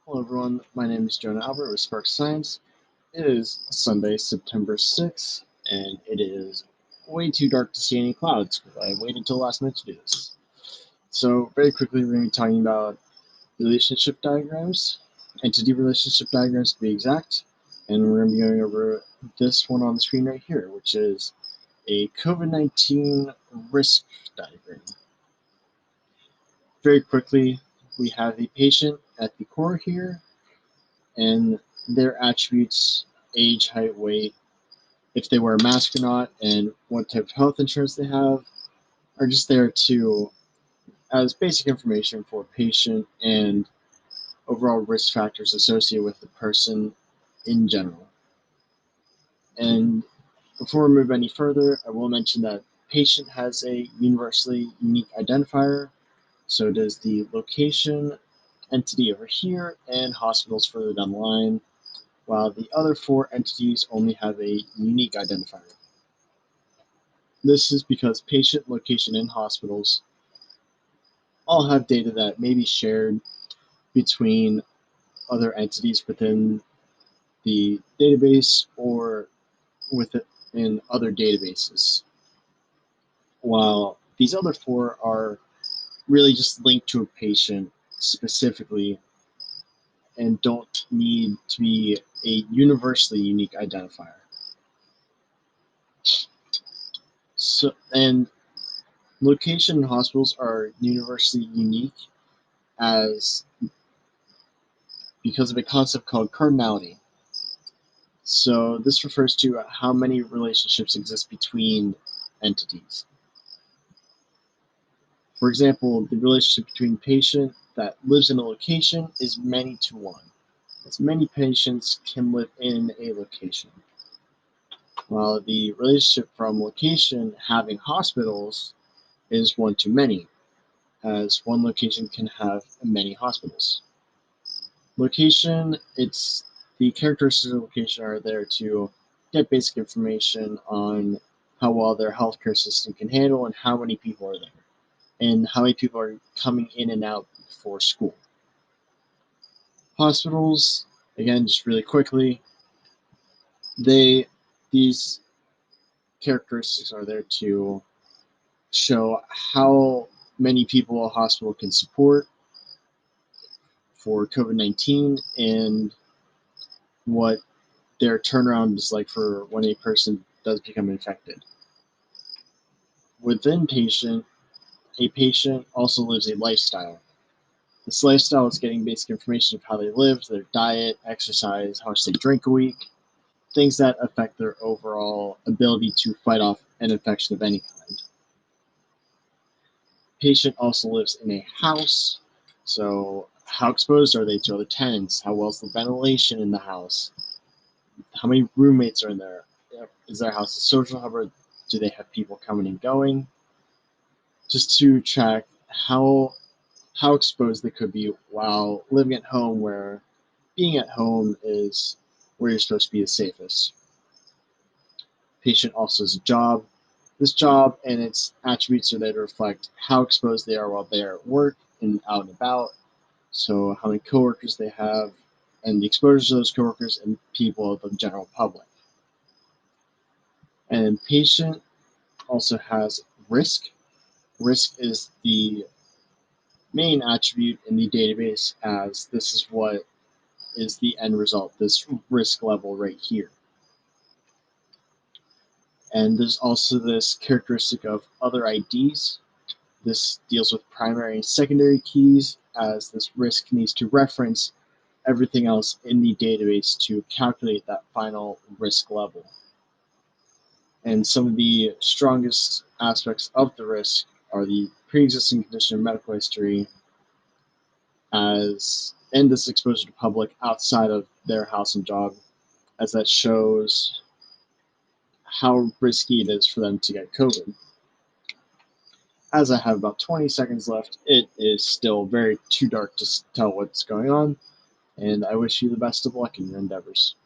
Hello everyone, my name is Jonah Albert with Spark Science. It is Sunday, September 6th, and it is way too dark to see any clouds because I waited until last minute to do this. So very quickly we're going to be talking about relationship diagrams, entity relationship diagrams to be exact, and we're going to be going over this one on the screen right here, which is a COVID-19 risk diagram. Very quickly, we have the patient at the core here, and their attributes, age, height, weight, if they wear a mask or not, and what type of health insurance they have, are just there to as basic information for patient and overall risk factors associated with the person in general. And before we move any further, I will mention that patient has a universally unique identifier, so does the location entity over here and hospitals further down the line, while the other four entities only have a unique identifier. This is because patient, location, and hospitals all have data that may be shared between other entities within the database or within other databases, while these other four are really just linked to a patient specifically and don't need to be a universally unique identifier. And location and hospitals are universally unique as because of a concept called cardinality. So this refers to how many relationships exist between entities. For example, the relationship between patient that lives in a location is many to one, as many patients can live in a location. While the relationship from location having hospitals is one to many, as one location can have many hospitals. Location, it's the characteristics of location are there to get basic information on how well their healthcare system can handle and how many people are there and how many people are coming in and out for school. Hospitals, again, just really quickly, these characteristics are there to show how many people a hospital can support for COVID-19 and what their turnaround is like for when a person does become infected. Within a patient also lives a lifestyle. This lifestyle is getting basic information of how they live, their diet, exercise, how much they drink a week, things that affect their overall ability to fight off an infection of any kind. Patient also lives in a house, so how exposed are they to other tenants? How well is the ventilation in the house? How many roommates are in there? Is their house a social hub, or do they have people coming and going? Just to track how exposed they could be while living at home, where being at home is where you're supposed to be the safest. Patient also has a job. This job and its attributes are there to reflect how exposed they are while they are at work and out and about. So how many coworkers they have and the exposure to those coworkers and people of the general public. And patient also has risk. Risk is the main attribute in the database, as this is what is the end result, this risk level right here. And there's also this characteristic of other IDs. This deals with primary and secondary keys, as this risk needs to reference everything else in the database to calculate that final risk level. And some of the strongest aspects of the risk are the pre-existing condition of medical history, and this exposure to public outside of their house and job, as that shows how risky it is for them to get COVID. As I have about 20 seconds left, it is still very too dark to tell what's going on, and I wish you the best of luck in your endeavors.